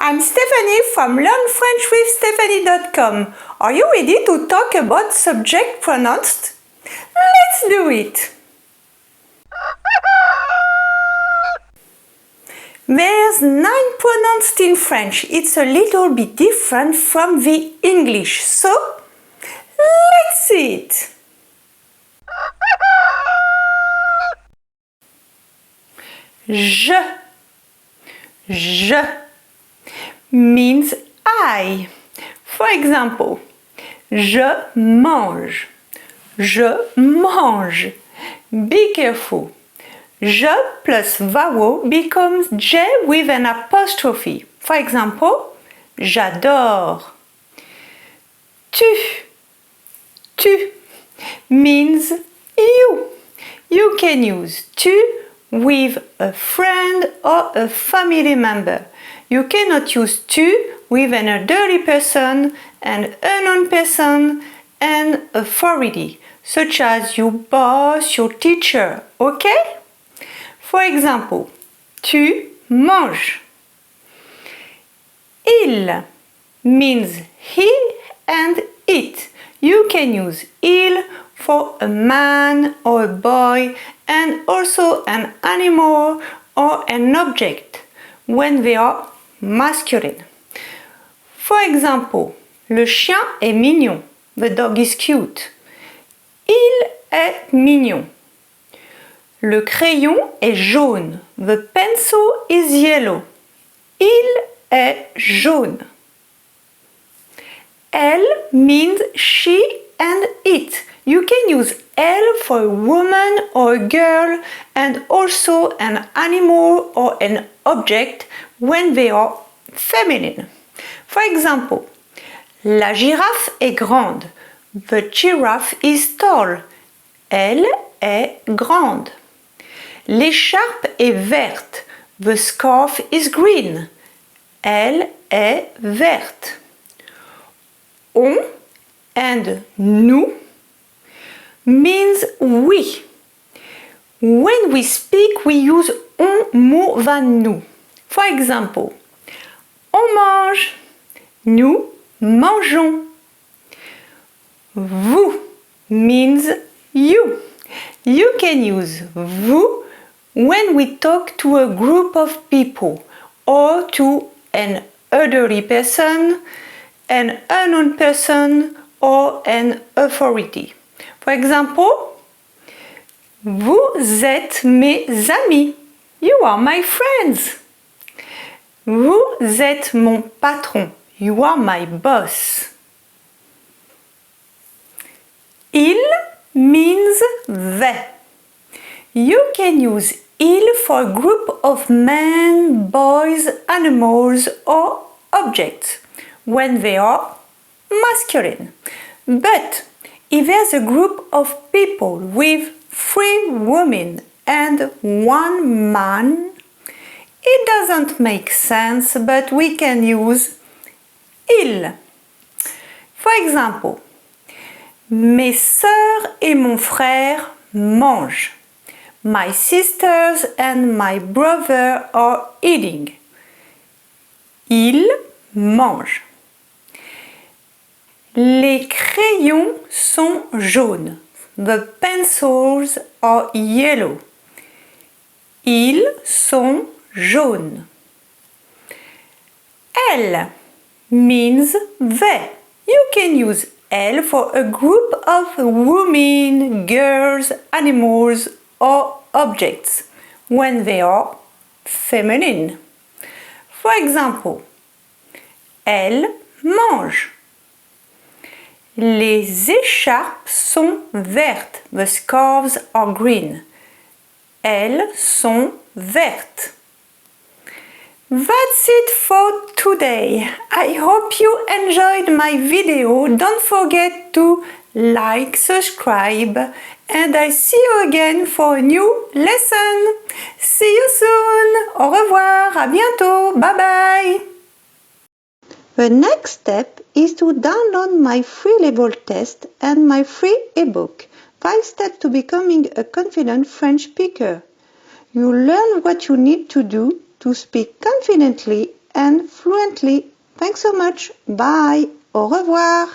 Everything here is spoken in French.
I'm Stephanie from LearnFrenchWithStephanie.com. Are you ready to talk about subject pronounced? Let's do it! There's 9 pronounced in French. It's a little bit different from the English, so let's see it. Je means I. For example, je mange. Je mange. Be careful. Je plus vowel becomes J with an apostrophe. For example, j'adore. Tu means you. You can use tu with a friend or a family member. You cannot use tu with an elderly person, an unknown person, and authority, such as your boss, your teacher, okay? For example, tu manges. Il means he and it. You can use il for a man or a boy and also an animal or an object when they are masculine. For example, le chien est mignon. The dog is cute. Il est mignon. Le crayon est jaune. The pencil is yellow. Il est jaune. Elle means she and it. You can use elle for a woman or a girl and also an animal or an object when they are feminine. For example, la girafe est grande. The giraffe is tall. Elle est grande. L'écharpe est verte. The scarf is green. Elle est verte. On and nous means we. When we speak, we use on more than nous. For example, on mange. Nous mangeons. Vous means you. You can use vous when we talk to a group of people or to an elderly person, an unknown person, or an authority. For example, vous êtes mes amis. You are my friends. Vous êtes mon patron. You are my boss. Il means they. You can use il for a group of men, boys, animals, or objects when they are masculine. But if there's a group of people with 3 women and 1 man, it doesn't make sense, but we can use il. For example, mes sœurs et mon frère mangent. My sisters and my brother are eating. Ils mangent. Les crayons sont jaunes. The pencils are yellow. Ils sont jaunes. Elle means they. You can use elle for a group of women, girls, animals, or objects when they are feminine. For example, elle mange. Les écharpes sont vertes. The scarves are green. Elles sont vertes. That's it for today. I hope you enjoyed my video. Don't forget to like, subscribe, and I see you again for a new lesson. See you soon. Au revoir. À bientôt. Bye bye. The next step is to download my free level test and my free ebook, 5 Steps to Becoming a Confident French Speaker. You learn what you need to do to speak confidently and fluently. Thanks so much. Bye. Au revoir.